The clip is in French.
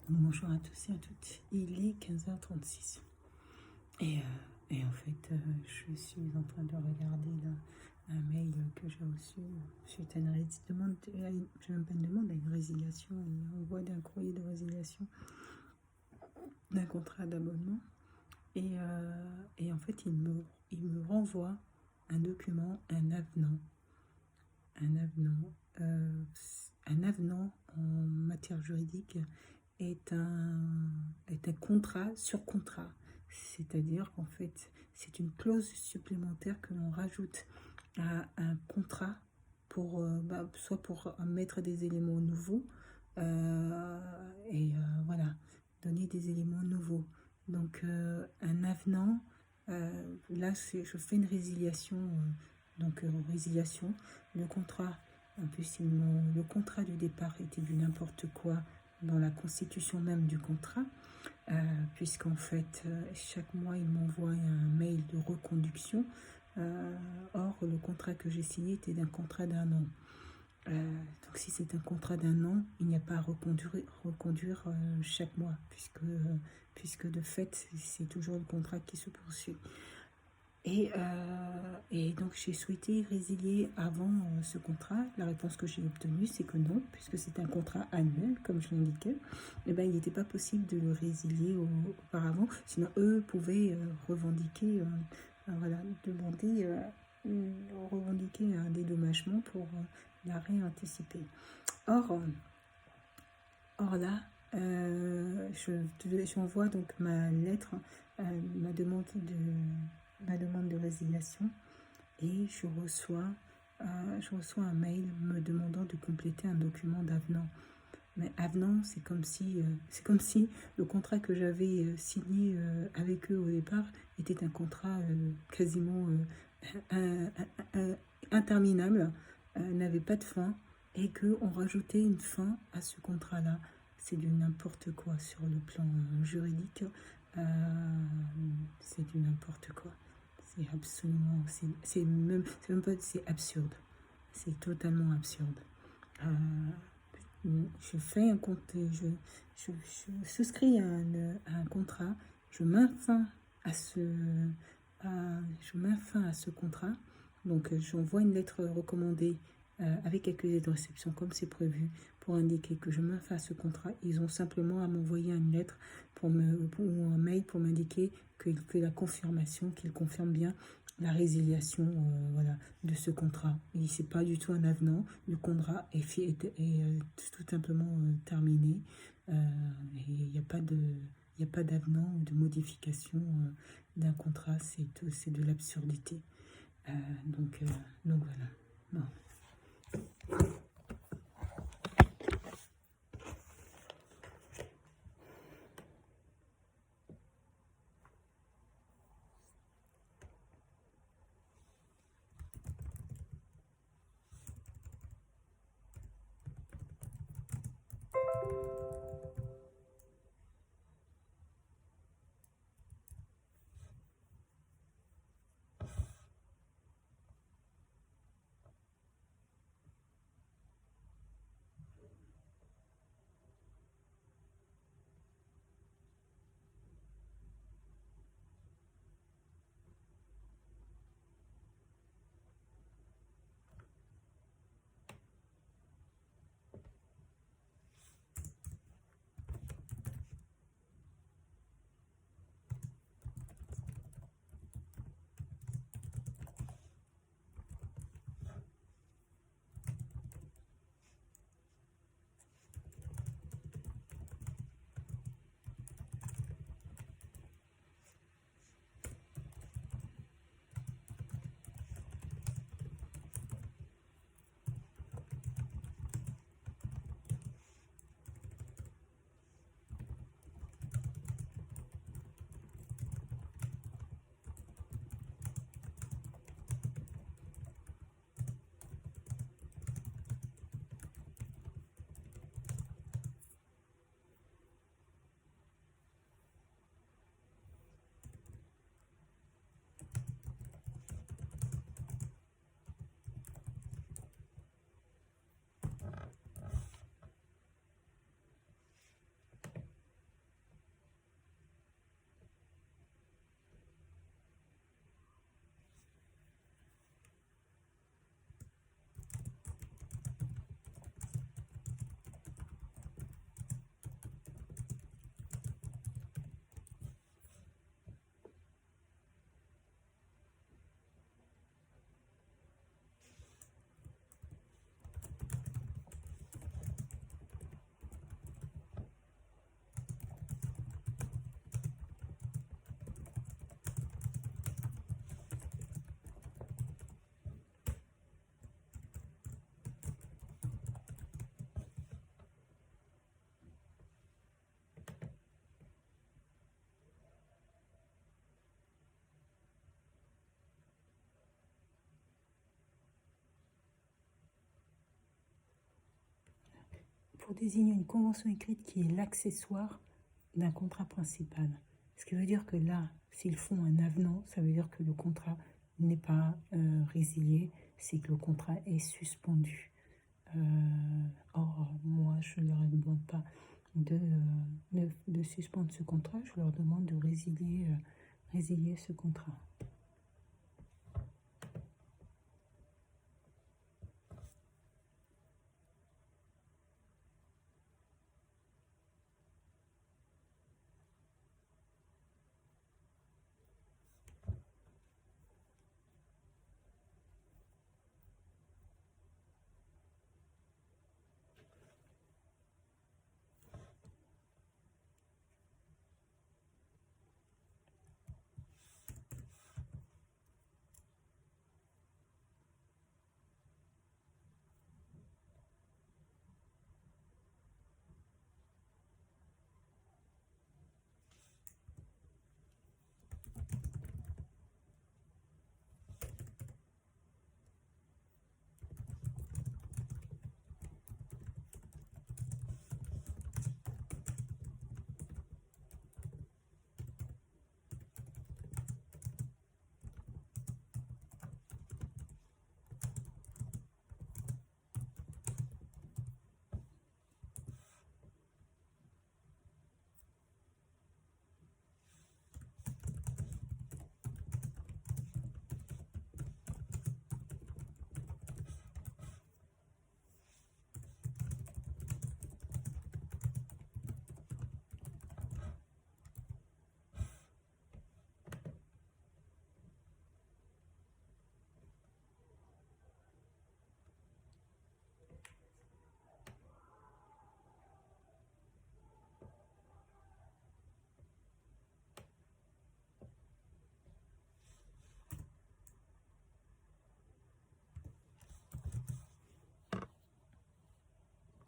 Bonjour à tous et à toutes, il est 15h36 et, en fait je suis en train de regarder là, un mail que j'ai reçu suite à une demande, je même pas une demande, à une résiliation, un envoi d'un courrier de résiliation d'un contrat d'abonnement et en fait il me renvoie un document, un avenant, euh, un avenant en matière juridique est un contrat sur contrat. C'est-à-dire qu'en fait, c'est une clause supplémentaire que l'on rajoute à un contrat pour, soit pour mettre des éléments nouveaux voilà, donner des éléments nouveaux. Donc, un avenant, là, je fais une résiliation, résiliation. Le contrat, en plus, le contrat du départ était du n'importe quoi dans la constitution même du contrat, puisqu'en fait, chaque mois, il m'envoie un mail de reconduction. Or, le contrat que j'ai signé était d'un contrat d'un an. Donc, si c'est un contrat d'un an, il n'y a pas à reconduire chaque mois, puisque de fait, c'est toujours le contrat qui se poursuit. Et donc j'ai souhaité résilier avant ce contrat. La réponse que j'ai obtenue, c'est que non, puisque c'est un contrat annuel, comme je l'indiquais. Et ben, il n'était pas possible de le résilier auparavant. Sinon, eux pouvaient revendiquer, voilà, revendiquer un dédommagement pour l'arrêt anticipé. Or là, j'envoie donc ma lettre, ma demande de résiliation, et je reçois un mail me demandant de compléter un document d'avenant. Mais avenant, c'est comme si le contrat que j'avais signé avec eux au départ était un contrat quasiment interminable, n'avait pas de fin, et qu'on rajoutait une fin à ce contrat-là. C'est du n'importe quoi sur le plan juridique. Euh, c'est du n'importe quoi. C'est absolument, c'est absurde. C'est totalement absurde. Je fais un compte, je souscris à un contrat, je mets fin à ce contrat. Donc j'envoie une lettre recommandée avec accusé de réception comme c'est prévu pour indiquer que je mets fin à ce contrat. Ils ont simplement à m'envoyer une lettre ou un mail pour m'indiquer qu'il fait la confirmation, qu'il confirme bien la résiliation voilà, de ce contrat. Et c'est pas du tout un avenant. Le contrat est tout simplement terminé. Et il n'y a pas d'avenant ou de modification d'un contrat. C'est de l'absurdité. Donc voilà. Bon. pour désigner une convention écrite qui est l'accessoire d'un contrat principal. Ce qui veut dire que là, s'ils font un avenant, ça veut dire que le contrat n'est pas résilié, c'est que le contrat est suspendu. Or, moi, je ne leur demande pas de suspendre ce contrat, je leur demande de résilier ce contrat.